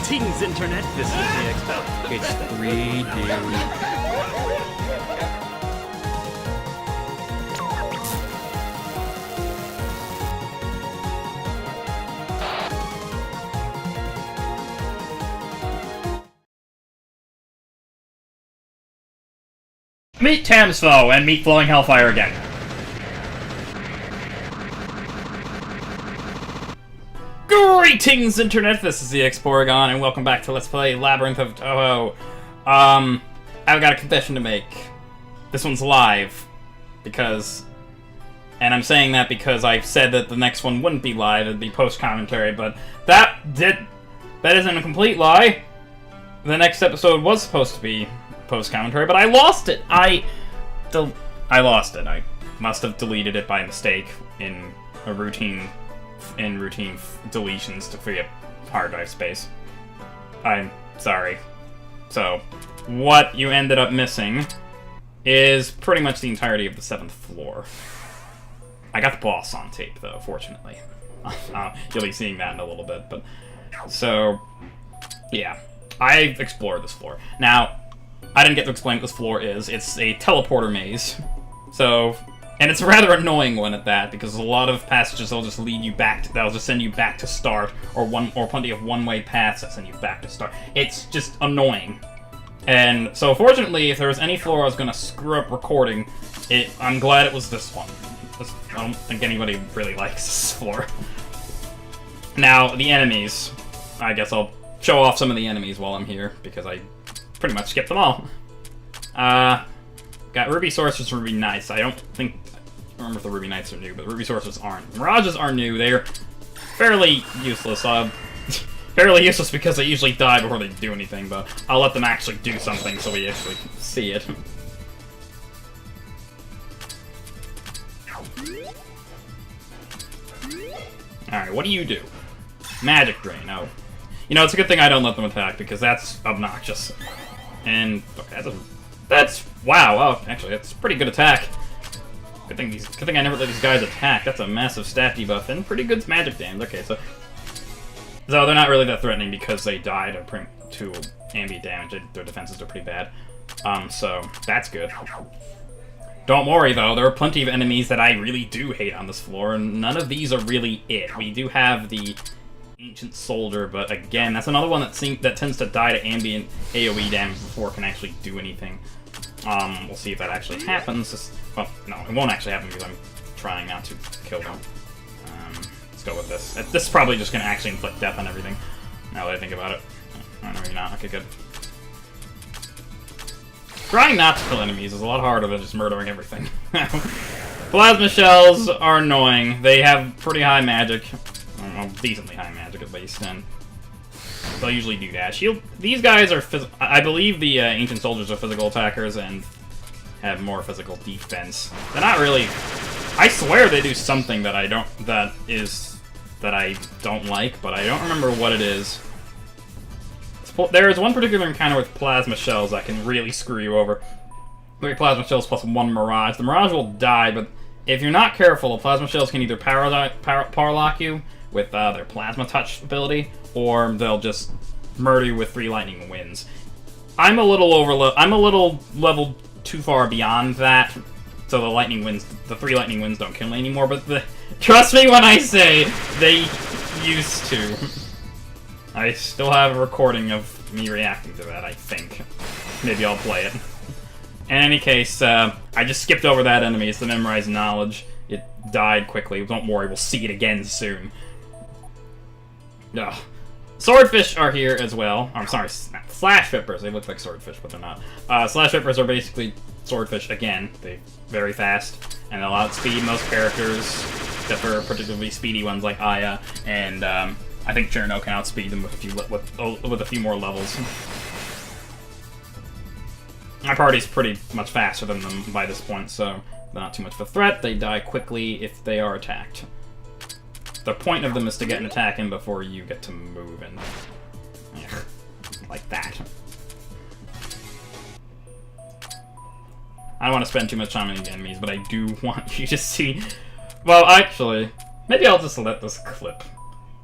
Greetings, Internet. This is the Expo. It's 3D. Meet Tamsfo and meet Flowing Hellfire again. Greetings, Internet! This is the Exporagon, and welcome back to Let's Play Labyrinth of Touhou. I've got a confession to make. This one's live, because... And I'm saying that because I said that the next one wouldn't be live, it'd be post-commentary, but that isn't a complete lie. The next episode was supposed to be post-commentary, but I lost it! I lost it. I must have deleted it by mistake in routine deletions to free up hard drive space. I'm sorry. So, what you ended up missing is pretty much the entirety of the 7th floor. I got the boss on tape, though, fortunately. You'll be seeing that in a little bit, but... So, yeah. I've explored this floor. Now, I didn't get to explain what this floor is. It's a teleporter maze. So... And it's a rather annoying one at that, because a lot of passages will just lead you back to, they'll just send you back to start, or plenty of one-way paths that send you back to start. It's just annoying. And so fortunately, if there was any floor I was gonna screw up recording, I'm glad it was this one. I don't think anybody really likes this floor. Now, the enemies. I guess I'll show off some of the enemies while I'm here, because I pretty much skipped them all. Got Ruby Sorceress and Ruby Knights. I don't remember if the Ruby Knights are new, but Ruby Sorceress aren't. Mirages are new. They're fairly useless. Fairly useless because they usually die before they do anything, but I'll let them actually do something so we actually see it. Alright, what do you do? Magic Drain. Oh. You know, it's a good thing I don't let them attack, because that's obnoxious. And, okay, that's wow. Oh, actually, that's a pretty good attack. Good thing I never let these guys attack. That's a massive stat debuff and pretty good magic damage. Okay, so they're not really that threatening because they die to ambient damage. Their defenses are pretty bad. So that's good. Don't worry though, there are plenty of enemies that I really do hate on this floor, and none of these are really it. We do have the Ancient Soldier, but again, that's another one that tends to die to ambient AoE damage before it can actually do anything. We'll see if that actually happens. Well, no, it won't actually happen because I'm trying not to kill them. Let's go with this. This is probably just going to actually inflict death on everything, now that I think about it. Oh, no, maybe not. Okay, good. Trying not to kill enemies is a lot harder than just murdering everything. Plasma shells are annoying. They have pretty high magic. Well, decently high magic at least, and they'll usually do that. These guys are I believe the Ancient Soldiers are physical attackers and have more physical defense. They're not really... I swear they do something that I don't like, but I don't remember what it is. There is one particular encounter with plasma shells that can really screw you over. 3 plasma shells plus 1 mirage. The mirage will die, but if you're not careful, the plasma shells can either power lock you with their plasma touch ability, or they'll just murder you with 3 lightning winds. I'm a little leveled too far beyond that, so the 3 lightning winds don't kill me anymore, but trust me when I say they used to. I still have a recording of me reacting to that, I think. Maybe I'll play it. In any case, I just skipped over that enemy. It's the Memorized Knowledge. It died quickly. Don't worry, we'll see it again soon. Ugh. Swordfish are here as well. I'm sorry, Slash Vippers. They look like swordfish, but they're not. Slash Vippers are basically swordfish again. They're very fast, and they'll outspeed most characters, except for particularly speedy ones like Aya, and I think Cherno can outspeed them with a few more levels. My party's pretty much faster than them by this point, so they're not too much of a threat. They die quickly if they are attacked. The point of them is to get an attack in before you get to move, and like that. I don't want to spend too much time on these enemies, but I do want you to see... Well, actually, maybe I'll just let this clip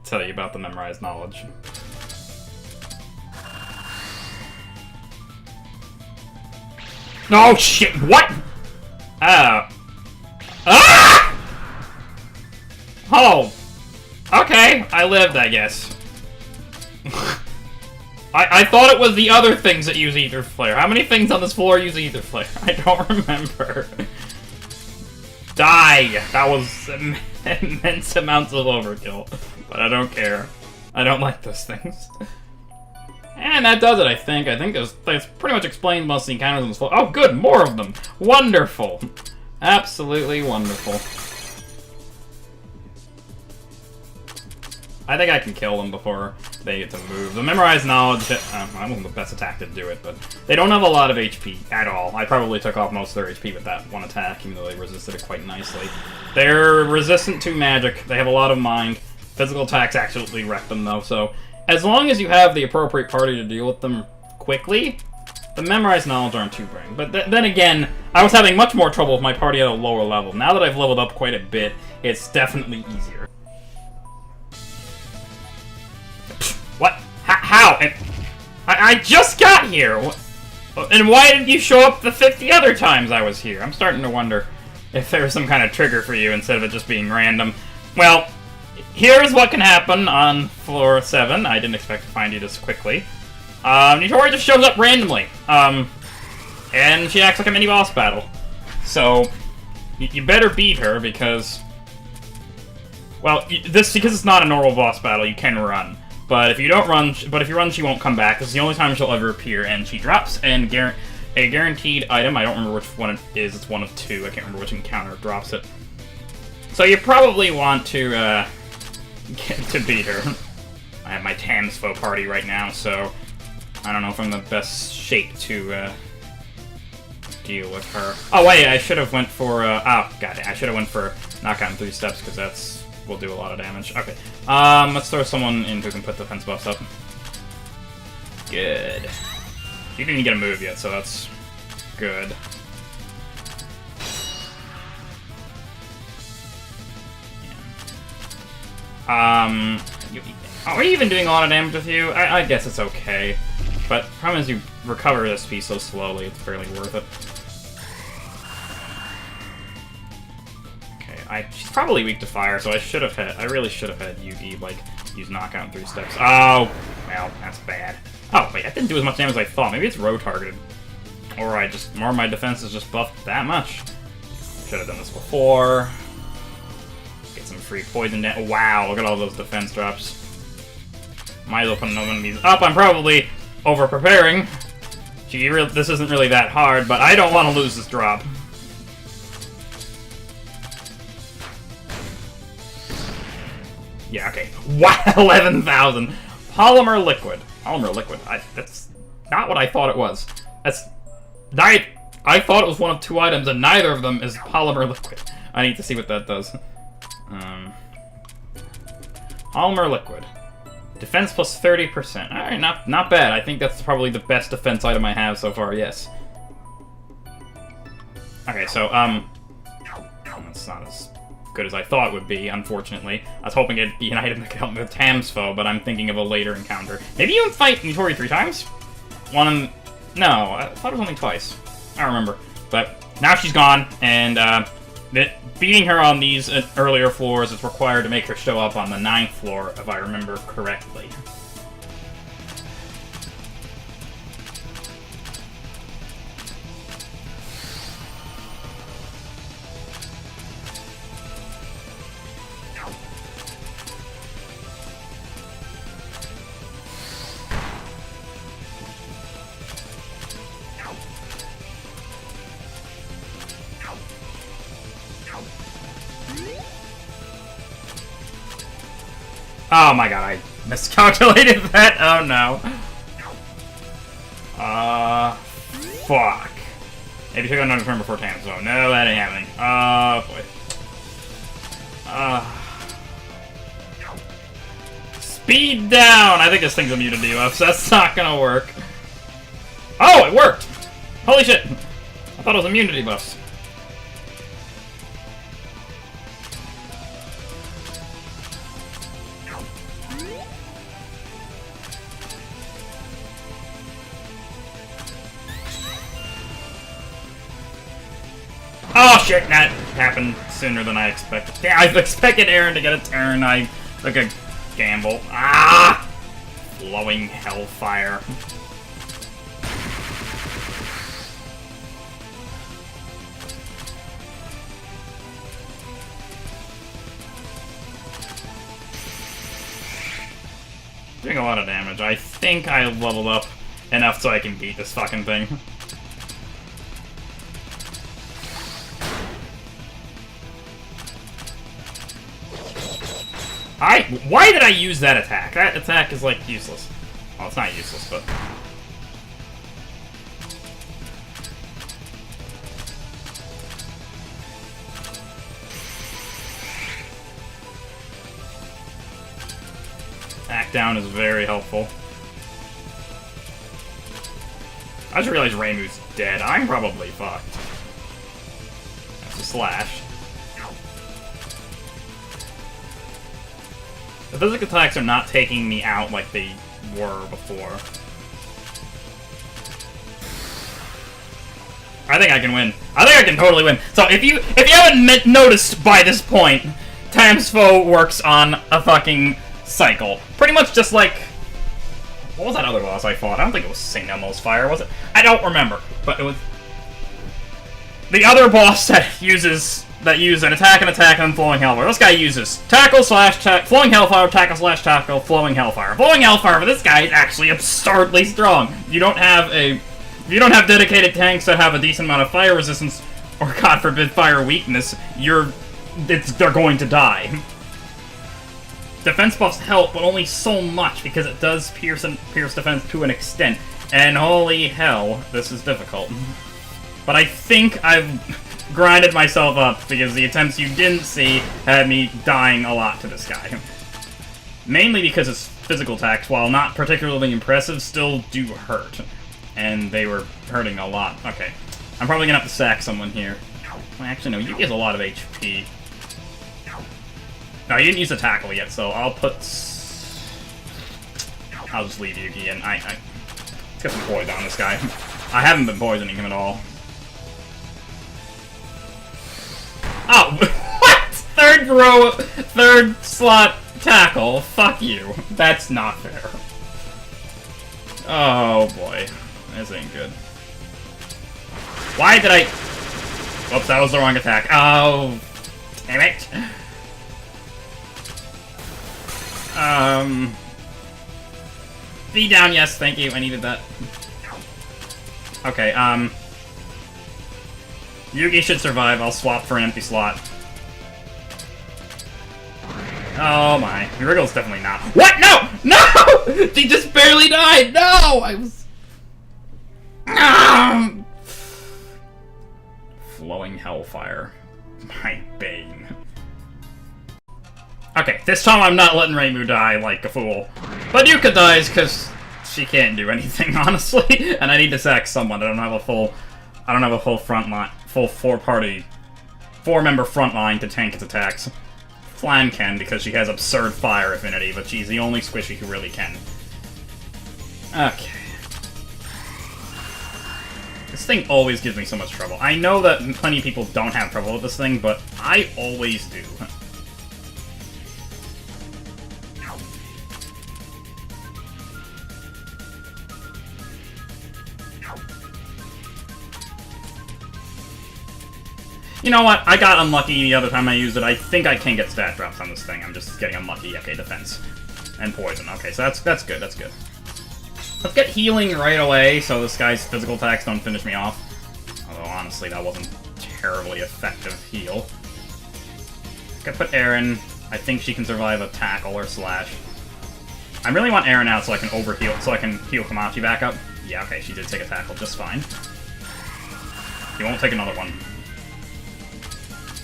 tell you about the Memorized Knowledge. Oh shit! What? Ah! Oh! Okay, I lived, I guess. I thought it was the other things that use Ether Flare. How many things on this floor use Ether Flare? I don't remember. Die! That was immense amounts of overkill. But I don't care. I don't like those things. And that does it, I think. I think that's pretty much explains most of the encounters on this floor. Oh, good! More of them! Wonderful! Absolutely wonderful. I think I can kill them before they get to move. The Memorize Knowledge, that wasn't the best attack to do it, but they don't have a lot of HP at all. I probably took off most of their HP with that one attack, even though they resisted it quite nicely. They're resistant to magic. They have a lot of mind. Physical attacks absolutely wreck them, though, so as long as you have the appropriate party to deal with them quickly, the Memorized Knowledge aren't too bring. But then again, I was having much more trouble with my party at a lower level. Now that I've leveled up quite a bit, it's definitely easier. What? How? I just got here! And why didn't you show up the 50 other times I was here? I'm starting to wonder if there was some kind of trigger for you instead of it just being random. Well, here's what can happen on floor 7. I didn't expect to find you this quickly. Nitori just shows up randomly. And she acts like a mini-boss battle. So, you better beat her because... Well, because it's not a normal boss battle, you can run. But if you don't run, if you run, she won't come back. This is the only time she'll ever appear, and she drops a guaranteed item. I don't remember which one it is. It's one of 2. I can't remember which encounter drops it. So you probably want to get to beat her. I have my Tamsfo party right now, so I don't know if I'm the best shape to deal with her. Oh wait, I should have went for oh god, I should have went for knockout in 3 steps because that's will do a lot of damage. Okay, let's throw someone in who can put defense buffs up. Good. You didn't even get a move yet, so that's good. Are you even doing a lot of damage with you? I guess it's okay. But the problem is you recover this piece so slowly, it's barely worth it. Okay, she's probably weak to fire, so I really should have had Yugi, like, use knockout in 3 steps. Oh, well, that's bad. Oh, wait, that didn't do as much damage as I thought. Maybe it's row targeted. Or more my defense is just buffed that much. Should have done this before. Get some free poison down. Wow, look at all those defense drops. Might as well put another one of these up. I'm probably over-preparing. This isn't really that hard, but I don't want to lose this drop. Yeah, okay. Wow, 11,000. Polymer liquid. Polymer liquid. That's not what I thought it was. I thought it was one of 2 items, and neither of them is polymer liquid. I need to see what that does. Polymer liquid. Defense plus 30%. Alright, not bad. I think that's probably the best defense item I have so far, yes. Okay, so, that's not as good as I thought it would be, unfortunately. I was hoping it'd be an item that could help me with Tamsfo, but I'm thinking of a later encounter. Maybe you can fight Nitori 3 times? No, I thought it was only twice. I don't remember. But now she's gone, and beating her on these earlier floors is required to make her show up on the 9th floor, if I remember correctly. Oh my god, I miscalculated that. Oh no. Fuck. Maybe took out another turn before Tamsfo. No, that ain't happening. Boy. Speed down! I think this thing's immune to debuffs. That's not gonna work. Oh, it worked! Holy shit! I thought it was immune to debuffs. Oh shit, that happened sooner than I expected. Yeah, I expected Aaron to get a turn. I took a gamble. Ah! Flowing Hellfire. Doing a lot of damage. I think I leveled up enough so I can beat this fucking thing. Why did I use that attack? That attack is, like, useless. Well, it's not useless, but... Attack down is very helpful. I just realized Reimu's dead. I'm probably fucked. That's a slash. The physical attacks are not taking me out like they were before. I think I can win. I think I can totally win. So if you haven't noticed by this point, Tamsfo works on a fucking cycle. Pretty much just like... What was that other boss I fought? I don't think it was St. Elmo's Fire, was it? I don't remember, but it was... The other boss that uses an attack and then flowing hellfire. This guy uses tackle slash flowing hellfire, tackle slash tackle, flowing hellfire. Flowing hellfire for this guy is actually absurdly strong. If you don't have dedicated tanks that have a decent amount of fire resistance, or god forbid fire weakness, they're going to die. Defense buffs help, but only so much because it does pierce defense to an extent. And holy hell, this is difficult. But I think I've grinded myself up because the attempts you didn't see had me dying a lot to this guy. Mainly because his physical attacks, while not particularly impressive, still do hurt. And they were hurting a lot. Okay. I'm probably gonna have to sack someone here. Well, actually, no, Yugi has a lot of HP. No, he didn't use the tackle yet, so I'll just leave Yugi, and let's get some poison on this guy. I haven't been poisoning him at all. Oh, what? Third slot tackle. Fuck you. That's not fair. Oh boy, this ain't good. Why did I... Whoops, that was the wrong attack. Oh, damn it. Be down, yes, thank you, I needed that. Okay, Yugi should survive, I'll swap for an empty slot. Oh my, Wriggle's definitely not. What? No! No! She just barely died! No! I was... Flowing Hellfire. My bane. Okay, this time I'm not letting Reimu die like a fool. But Yuka dies because she can't do anything, honestly. And I need to sack someone. I don't have a full front line, full four-member front line to tank its attacks. Flan can because she has absurd fire affinity, but she's the only squishy who really can. Okay. This thing always gives me so much trouble. I know that plenty of people don't have trouble with this thing, but I always do. You know what? I got unlucky the other time I used it. I think I can get stat drops on this thing. I'm just getting unlucky. Okay, defense. And poison. Okay, so that's good, that's good. Let's get healing right away so this guy's physical attacks don't finish me off. Although, honestly, that wasn't a terribly effective heal. I could put Aaron. I think she can survive a tackle or slash. I really want Aaron out so I can overheal, so I can heal Komachi back up. Yeah, okay, she did take a tackle just fine. He won't take another one.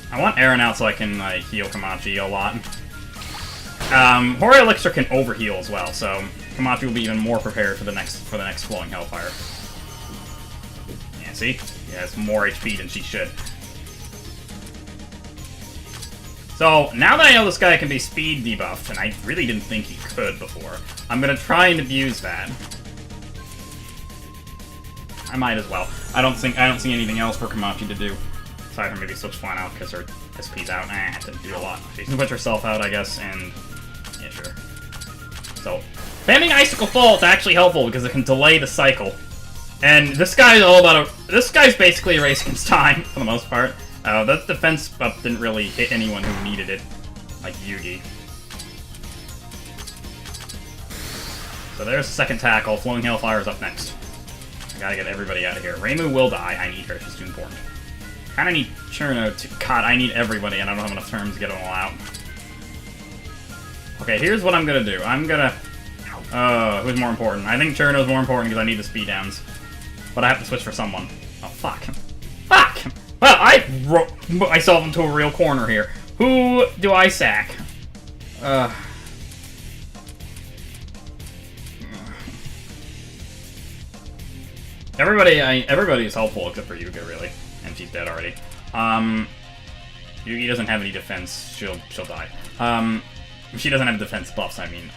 I want Aaron out so I can heal Komachi a lot. Hoary Elixir can overheal as well, so Komachi will be even more prepared for the next Flowing Hellfire. Yeah, see? He has more HP than she should. So, now that I know this guy can be speed debuffed, and I really didn't think he could before, I'm gonna try and abuse that. I might as well. I don't see anything else for Komachi to do. aside from maybe switch flying out because her SP's out. Nah, didn't do a lot. She can switch herself out, I guess, and yeah, sure. So, spamming Icicle Fall is actually helpful because it can delay the cycle. And this guy's all about this guy's basically a race against time for the most part. That defense up didn't really hit anyone who needed it, like Yugi. So there's the second tackle. Flowing Hellfire is up next. I gotta get everybody out of here. Reimu will die. I need her. She's too important. Kinda need Cherno to... God, I need everybody, and I don't have enough turns to get them all out. Okay, here's what I'm gonna do. I'm gonna... who's more important? I think Cherno's more important because I need the speed downs. But I have to switch for someone. Oh, fuck. Fuck! Well, I wrote myself into a real corner here. Who do I sack? Everybody is helpful except for Yuga, really. And she's dead already. Yugi doesn't have any defense. She'll die. She doesn't have defense buffs, I mean.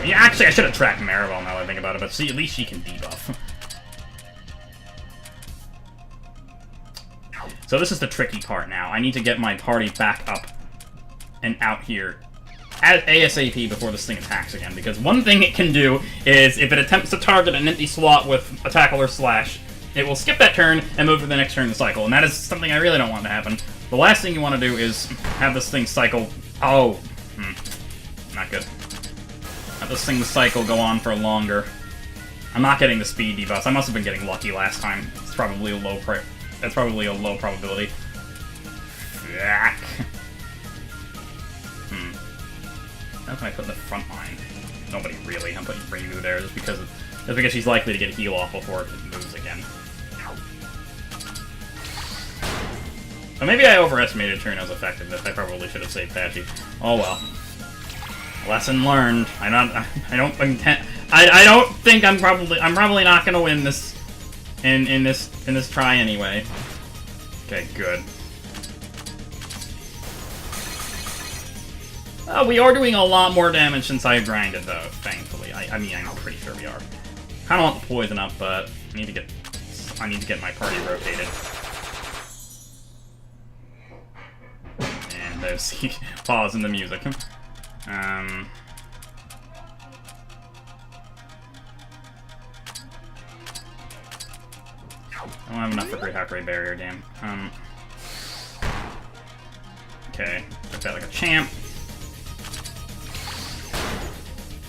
Yeah, actually, I should have tracked Maribel now that I think about it, but see, at least she can debuff. So this is the tricky part now. I need to get my party back up and out here at ASAP before this thing attacks again, because one thing it can do is, if it attempts to target an empty slot with a tackle or slash, it will skip that turn and move to the next turn in the cycle, and that is something I really don't want to happen. The last thing you want to do is have this thing cycle... Oh. Not good. Have this thing cycle go on for longer. I'm not getting the speed debuffs. I must have been getting lucky last time. It's probably a low That's probably a low probability. Fuck. How can I put in the front line? Nobody really. I'm putting Reimu there just because she's likely to get a heal off before it moves again. So maybe I overestimated Cherno's effectiveness. I probably should have saved Patchy. Oh well. Lesson learned. I don't think I'm probably not gonna win this in this try anyway. Okay, good. We are doing a lot more damage since I grinded, though, thankfully. I mean, I'm pretty sure we are. Kinda want the poison up, but I need to get my party rotated. And there's pause in the music. I don't have enough for Great Hackray Barrier, damn. Okay, took that like a champ.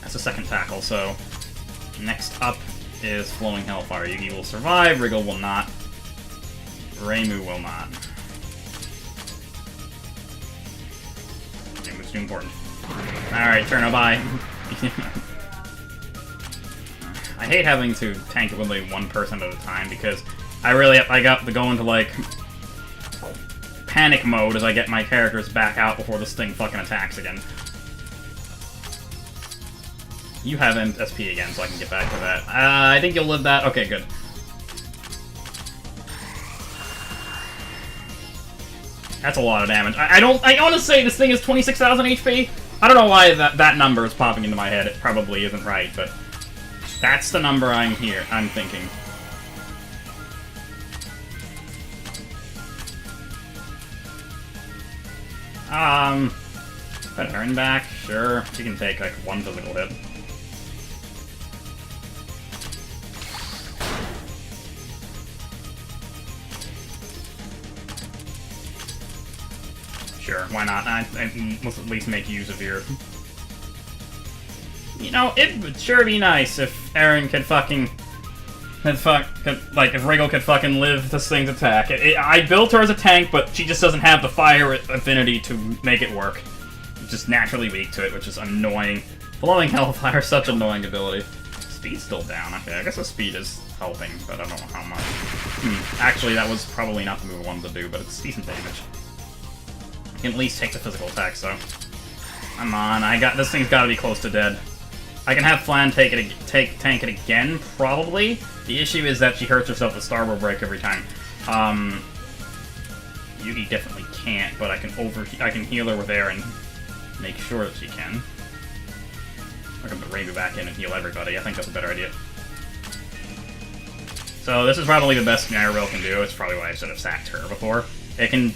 That's the second tackle, so next up is Flowing Hellfire. Yugi will survive, Wriggle will not. Reimu will not. Reimu's too important. Alright, Cherno, bye. I hate having to tank it with like one person at a time because I got to go into like panic mode as I get my characters back out before this thing fucking attacks again. You have SP again, so I can get back to that. I think you'll live that. Okay, good. That's a lot of damage. I want to say this thing is 26,000 HP. I don't know why that number is popping into my head. It probably isn't right, but that's the number I'm thinking. Put Erin back? Sure. She can take like one physical hit. Sure, why not? Let's at least make use of your... You know, it would sure be nice if Erin could fucking... if Wriggle could fucking live this thing's attack. I built her as a tank, but she just doesn't have the fire affinity to make it work. She's just naturally weak to it, which is annoying. Flowing Hellfire is such an annoying ability. Speed's still down. Okay, I guess the speed is helping, but I don't know how much. Actually, that was probably not the move I wanted to do, but it's decent damage. I can at least take the physical attack, so... Come on, this thing's gotta be close to dead. I can have Flan tank it again, probably. The issue is that she hurts herself with Starboard Break every time. Yugi definitely can't, but I can heal her with air and make sure that she can. I can put Reimu back in and heal everybody. I think that's a better idea. So this is probably the best Maribel can do. It's probably why I should have sacked her before. It can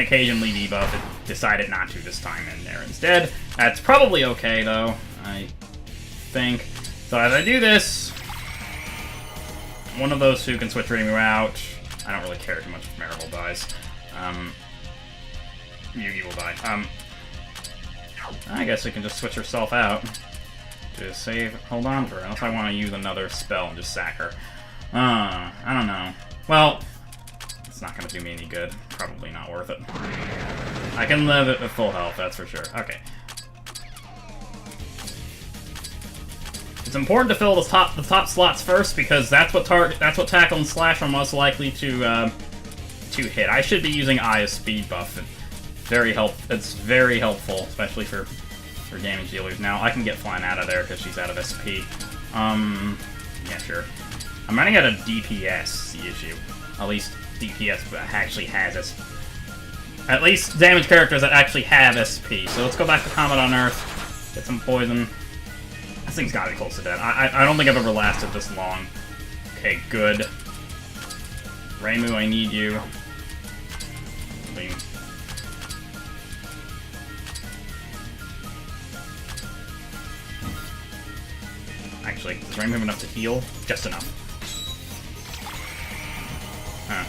occasionally debuff. It decided not to this time in there instead. That's probably okay though, I think. So as I do this, one of those two can switch Reimu out. I don't really care too much if Maribel dies. Yugi will die. I guess it can just switch herself out to save, hold on to her, unless I want to use another spell and just sack her. I don't know. Well, it's not going to do me any good. Probably not worth it. I can live at full health, that's for sure. Okay. It's important to fill the top slots first because that's what tackle and slash are most likely to hit. I should be using Eye of Speed buff. It's very helpful, especially for damage dealers. Now I can get Flan out of there because she's out of SP. Yeah, sure. I'm running out of DPS, the issue. At least DPS actually has SP. At least damage characters that actually have SP. So let's go back to Combat on Earth, get some poison. This thing's gotta be close to dead. I don't think I've ever lasted this long. Okay, good. Reimu, I need you. Lean. Actually, is Reimu enough to heal? Just enough.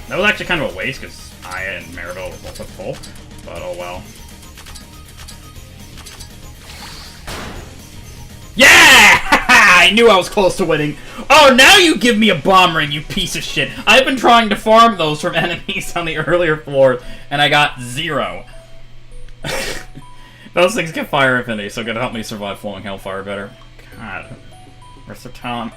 That was actually kind of a waste, because Aya and Maribel were both at full. But oh well. Yeah! I knew I was close to winning. Oh, now you give me a bomb ring, you piece of shit. I've been trying to farm those from enemies on the earlier floor, and I got 0. Those things get fire affinity, so gonna help me survive flowing Hellfire better. God. Where's the Tom?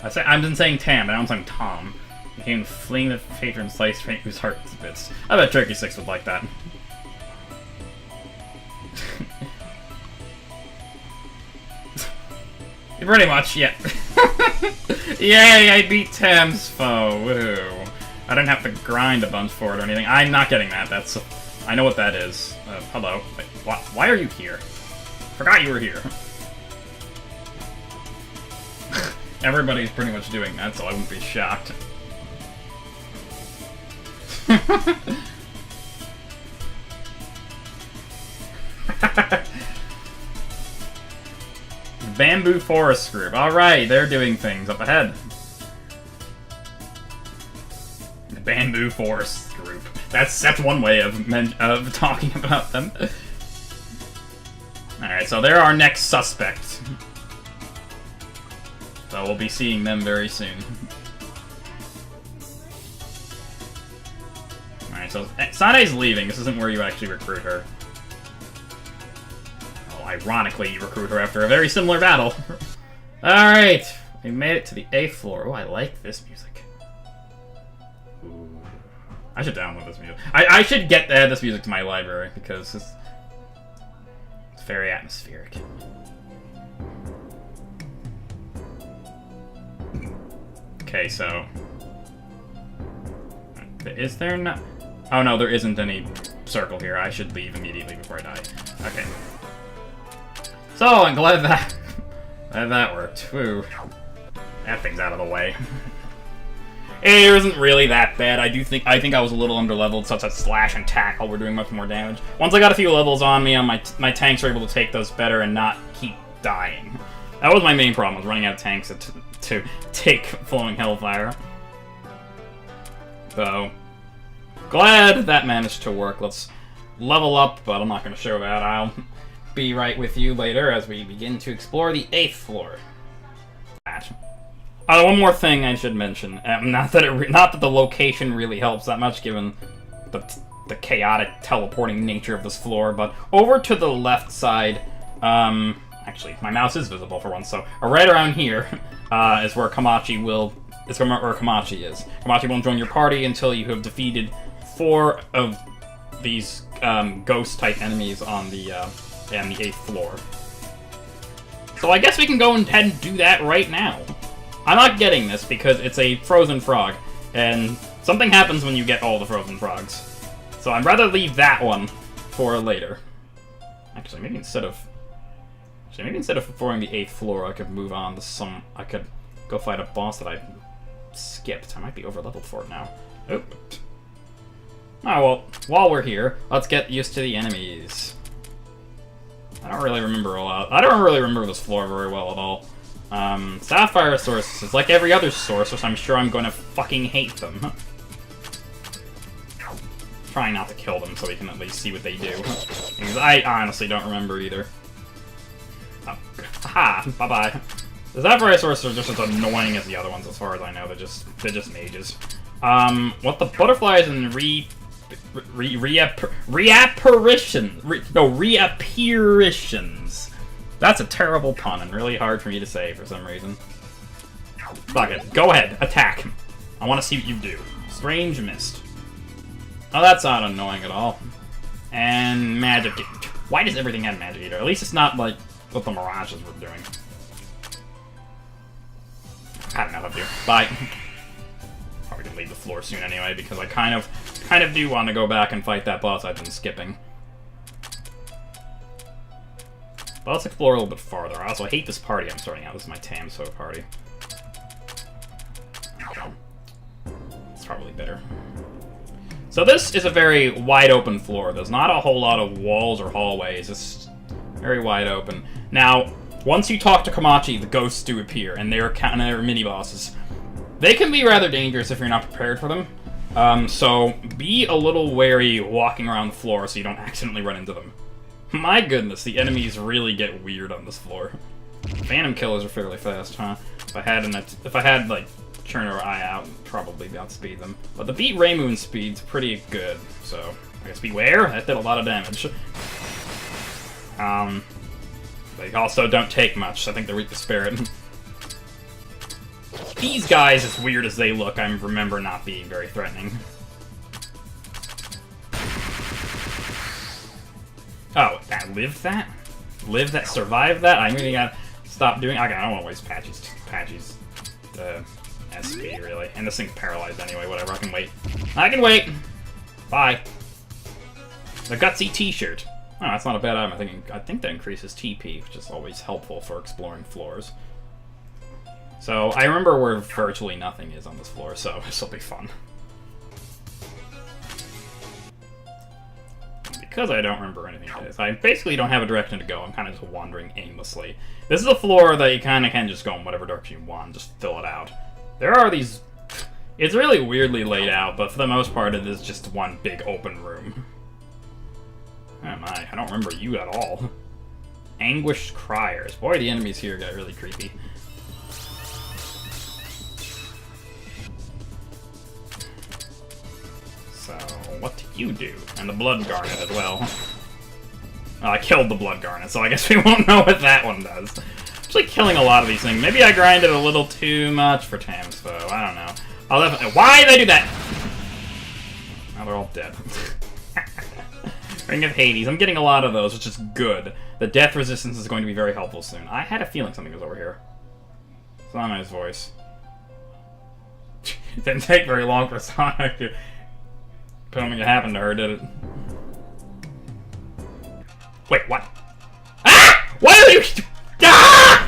I've been saying Tam, but now I'm saying Tom. You can fling the patron slice whose heart to bits. I bet Turkey 6 would like that. Pretty much, yeah. Yay, I beat Tam's foe. Woohoo. I didn't have to grind a bunch for it or anything. I'm not getting that. I know what that is. Hello. Wait, why are you here? Forgot you were here. Everybody's pretty much doing that, so I wouldn't be shocked. Bamboo Forest Group. Alright, they're doing things up ahead. The Bamboo Forest Group. That's one way of talking about them. Alright, so they're our next suspect. So we'll be seeing them very soon. Alright, so Sane's leaving. This isn't where you actually recruit her. Well, ironically, you recruit her after a very similar battle. Alright, we made it to the 8th floor. Oh, I like this music. Ooh. I should download this music. I should add this music to my library because it's very atmospheric. Okay, so... Is there not... Oh no, there isn't any circle here. I should leave immediately before I die. Okay. So, I'm glad that worked. Woo. That thing's out of the way. It isn't really that bad. I think I was a little underleveled, such that slash and tackle were doing much more damage. Once I got a few levels on me, my tanks were able to take those better and not keep dying. That was my main problem, was running out of tanks to take flowing Hellfire. So, glad that managed to work. Let's level up, but I'm not going to show that. I'll be right with you later as we begin to explore the 8th floor. One more thing I should mention. Not that the location really helps that much, given the chaotic teleporting nature of this floor, but over to the left side, actually, my mouse is visible for once, so right around here is where Kamachi is. Kamachi won't join your party until you have defeated 4 of these ghost-type enemies on the 8th floor. So I guess we can go ahead and do that right now. I'm not getting this because it's a frozen frog, and something happens when you get all the frozen frogs. So I'd rather leave that one for later. Actually, maybe instead of performing the 8th floor, I could move on to some... I could go fight a boss that I skipped. I might be over-leveled for it now. Oop. Oh, well, while we're here, let's get used to the enemies. I don't really remember a lot. I don't really remember this floor very well at all. Sapphire Sorceress is like every other sorceress. I'm sure I'm going to fucking hate them. Trying not to kill them so we can at least see what they do. Because I honestly don't remember either. Oh, haha, bye-bye. The Sapphire Sorceress are just as annoying as the other ones as far as I know. They're just mages. What the butterflies and Reappear-itions. That's a terrible pun and really hard for me to say for some reason. Fuck it. Go ahead. Attack. I want to see what you do. Strange Mist. Oh, that's not annoying at all. And Magic Eater. Why does everything have Magic Eater? At least it's not like what the Mirages were doing. I don't know what to do. Bye. Probably gonna leave the floor soon anyway, because I kind of do want to go back and fight that boss I've been skipping. But let's explore a little bit farther. I also hate this party I'm starting out. This is my Tamso party. Okay. It's probably better. So this is a very wide open floor. There's not a whole lot of walls or hallways. It's very wide open. Now, once you talk to Komachi, the ghosts do appear, and they're mini-bosses. They can be rather dangerous if you're not prepared for them. So be a little wary walking around the floor so you don't accidentally run into them. My goodness, the enemies really get weird on this floor. Phantom killers are fairly fast, huh? If I had like Churn or Eye out, probably outspeed them. But the Beat Raymoon speed's pretty good, so I guess beware. That did a lot of damage. They also don't take much, so I think they Reap the Spirit. These guys, as weird as they look, I remember not being very threatening. Oh, that lived that? Lived that? Survived that? I really gotta stop doing. Okay, I don't want to waste Patchy's SP really, and this thing's paralyzed anyway. Whatever, I can wait. I can wait. Bye. The Gutsy T-shirt. Oh, that's not a bad item. I think that increases TP, which is always helpful for exploring floors. So I remember where virtually nothing is on this floor, so this will be fun. Because I don't remember anything it is, I basically don't have a direction to go. I'm kind of just wandering aimlessly. This is a floor that you kind of can just go in whatever direction you want, just fill it out. There are these... It's really weirdly laid out, but for the most part it is just one big open room. Oh my, I don't remember you at all. Anguished Criers. Boy, the enemies here got really creepy. So, what do you do? And the Blood Garnet as well. I killed the Blood Garnet, so I guess we won't know what that one does. Actually killing a lot of these things. Maybe I grinded a little too much for Tamsfo. I don't know. I'll definitely... Why did I do that? Now they're all dead. Ring of Hades. I'm getting a lot of those, which is good. The death resistance is going to be very helpful soon. I had a feeling something was over here. Sanae's voice. It didn't take very long for Sanae to... Something happened to her, did it? Wait, what? Ah! Why are you... Ah!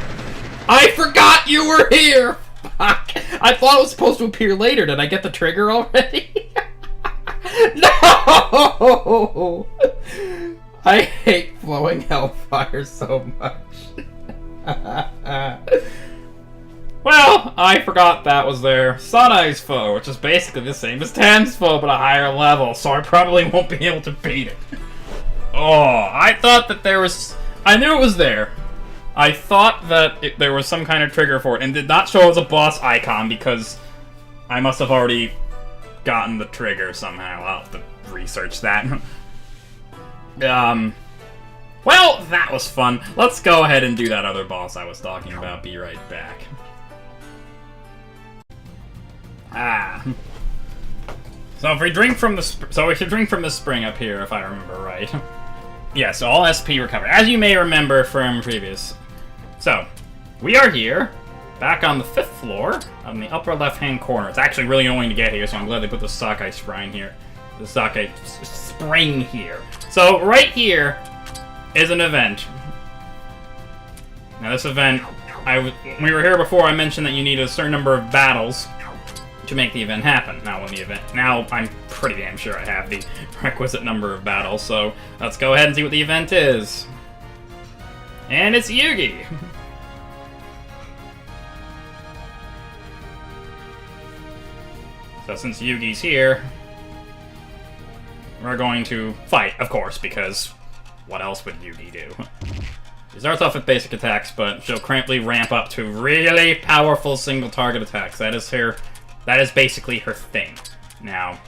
I forgot you were here! Fuck. I thought it was supposed to appear later. Did I get the trigger already? No! I hate flowing Hellfire so much. Well, I forgot that was there. Sanae's foe, which is basically the same as Tan's foe, but a higher level, so I probably won't be able to beat it. Oh, I thought that there was... I knew it was there. I thought that there was some kind of trigger for it, and did not show as a boss icon, because I must have already gotten the trigger somehow. I'll have to research that. Well, that was fun. Let's go ahead and do that other boss I was talking about. Be right back. Ah. So if we drink from the we should drink from the spring up here, if I remember right. Yeah, so all SP recovered, as you may remember from previous. So, we are here, back on the 5th floor, on the upper left-hand corner. It's actually really annoying to get here, so I'm glad they put the Sakai Spring here. The Sakai Spring here. So, right here is an event. Now this event when we were here before, I mentioned that you need a certain number of battles to make the event happen. Now I'm pretty damn sure I have the requisite number of battles, so let's go ahead and see what the event is. And it's Yugi! So since Yugi's here, we're going to fight, of course, because what else would Yugi do? She starts off with basic attacks, but she'll currently ramp up to really powerful single target attacks. That is basically her thing. Now,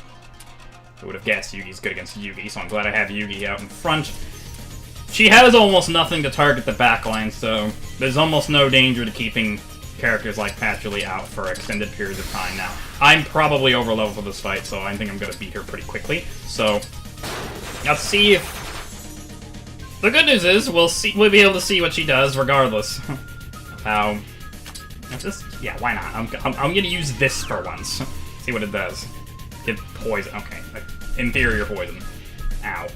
who would have guessed Yugi's good against Yugi, so I'm glad I have Yugi out in front. She has almost nothing to target the backline, so there's almost no danger to keeping characters like Patchouli out for extended periods of time. Now, I'm probably overleveled for this fight, so I think I'm going to beat her pretty quickly. So, let's see if... The good news is, we'll be able to see what she does regardless of how... Yeah, why not? I'm going to use this for once. See what it does. Give poison. Okay, like, inferior poison. Ow.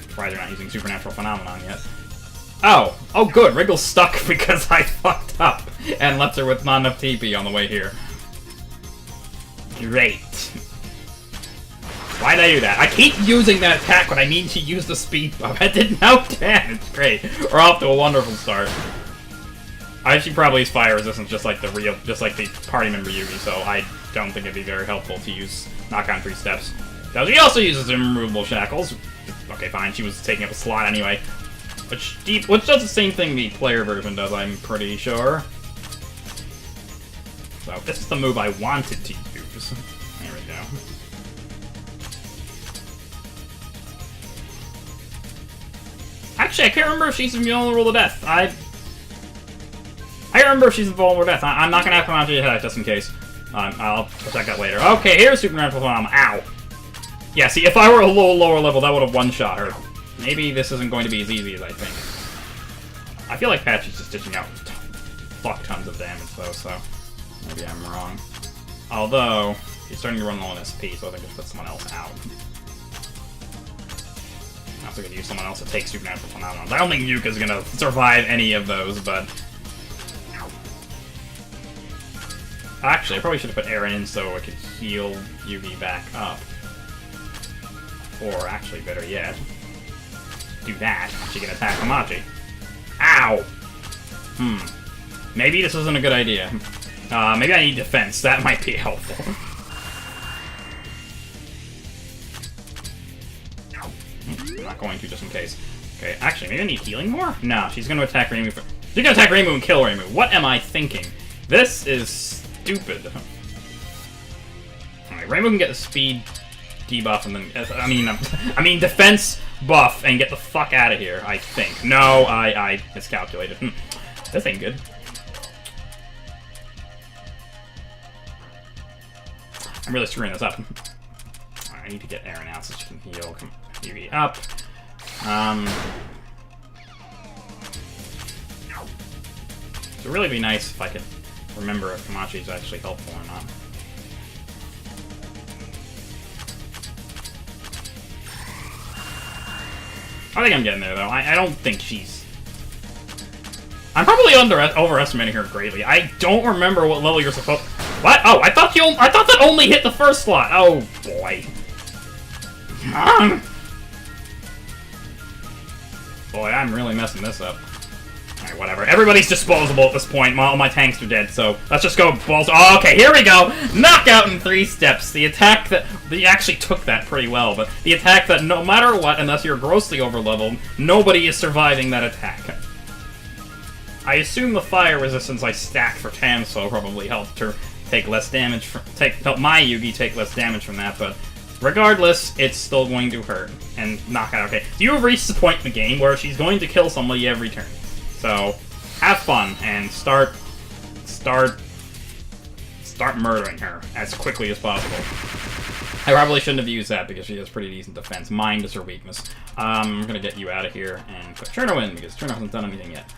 Surprised they're not using Supernatural Phenomenon yet. Oh good, Wriggle's stuck because I fucked up and left her with not enough TP on the way here. Great. Why'd I do that? I keep using that attack when I need to use the speed buff. That did no damage. Great. We're off to a wonderful start. I should probably use fire resistance just like the party member Yugi, so I don't think it'd be very helpful to use knock-on 3 steps. Now she also uses immovable shackles. Okay, fine, she was taking up a slot anyway. Which does the same thing the player version does, I'm pretty sure. So, this is the move I wanted to use. There we go. Actually, I can't remember if she's invulnerable to death. I remember if she's invulnerable to death. I'm not gonna have Kamachi attack just in case. I'll check that later. Okay, here's Supernatural Phenomenon. Ow! Yeah, see, if I were a little lower level, that would have one-shot her. Maybe this isn't going to be as easy as I think. I feel like Patchy's just ditching out fuck tons of damage, though, so maybe I'm wrong. Although, she's starting to run low on SP, so I think I should put someone else out. I'm also going to use someone else to take Supernatural Phenomenon. I don't think Yuka's going to survive any of those, but... Actually, I probably should have put Aaron in so I could heal Yugi back up. Or, actually, better yet, do that. She can attack Hamachi. Ow! Maybe this isn't a good idea. Maybe I need defense. That might be helpful. I'm not going to, just in case. Okay, actually, maybe I need healing more? No, she's going to attack Reimu. She's going to attack Reimu and kill Reimu. What am I thinking? This is stupid. Alright, Reimu can get the speed debuff and then... I mean defense buff and get the fuck out of here, I think. No, I miscalculated. This ain't good. I'm really screwing this up. I need to get Aaron out so she can heal. Come Yugi up. It would really be nice if I could remember if Kamachi is actually helpful or not. I think I'm getting there, though. I don't think she's... I'm probably overestimating her greatly. I don't remember what level you're supposed... What? Oh, I thought that only hit the first slot. Oh, boy. Boy, I'm really messing this up. Alright, whatever. Everybody's disposable at this point. All my tanks are dead, so let's just go balls... Oh, okay, here we go! Knockout in 3 steps. The attack that... You actually took that pretty well, but the attack that no matter what, unless you're grossly overleveled, nobody is surviving that attack. I assume the fire resistance I stacked for Tamso probably helped her take less damage... help my Yugi take less damage from that, but... Regardless, it's still going to hurt. And knockout, okay. You have reached the point in the game where she's going to kill somebody every turn. So, have fun and start murdering her as quickly as possible. I probably shouldn't have used that because she has pretty decent defense. Mind is her weakness. I'm gonna get you out of here and put Cherno in because Cherno hasn't done anything yet.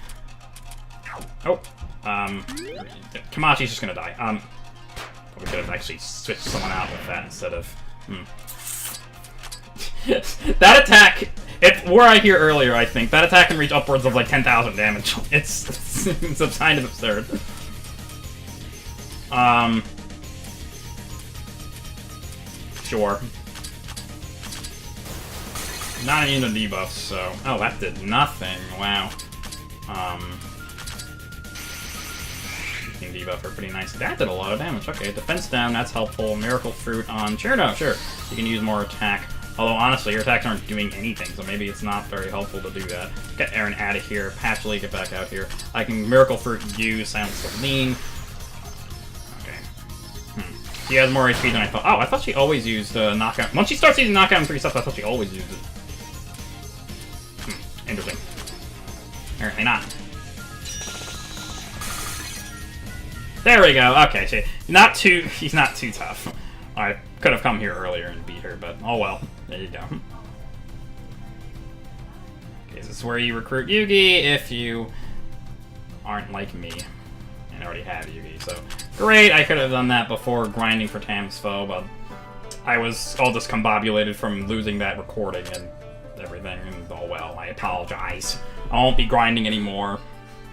Oh, Kamachi's just gonna die. Probably could have actually switched someone out with that instead of. That attack. Were I here earlier, I think that attack can reach upwards of like 10,000 damage. It's It's kind of absurd. Sure. Not immune to debuffs, so... Oh, that did nothing. Wow. Debuff are pretty nice. That did a lot of damage. Okay, defense down, that's helpful. Miracle Fruit on Cherno, sure. You can use more attack. Although, honestly, your attacks aren't doing anything, so maybe it's not very helpful to do that. Get Aaron out of here. Patchley, get back out here. I can Miracle Fruit you, Silence Celine. Okay. She has more HP than I thought. Oh, I thought she always used Knockout. Once she starts using Knockout and 3 stuff, I thought she always used it. Interesting. Apparently not. There we go. Okay, see, he's not too tough. I could have come here earlier and beat her, but oh well. There you go. Okay, this is where you recruit Yugi if you aren't like me and already have Yugi. So great, I could have done that before grinding for Tam's foe, but I was all discombobulated from losing that recording and everything, and oh well, I apologize. I won't be grinding anymore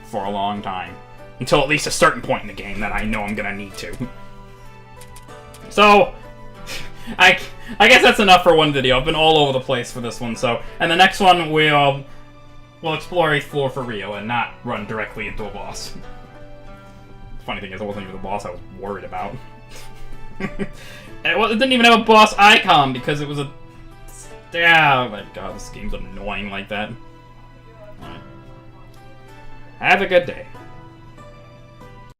for a long time. Until at least a certain point in the game that I know I'm gonna need to. So, I guess that's enough for one video. I've been all over the place for this one, so... And the next one, we'll explore a floor for Rio and not run directly into a boss. The funny thing is, it wasn't even the boss I was worried about. It didn't even have a boss icon because it was a... Oh my god, this game's annoying like that. Alright. Have a good day.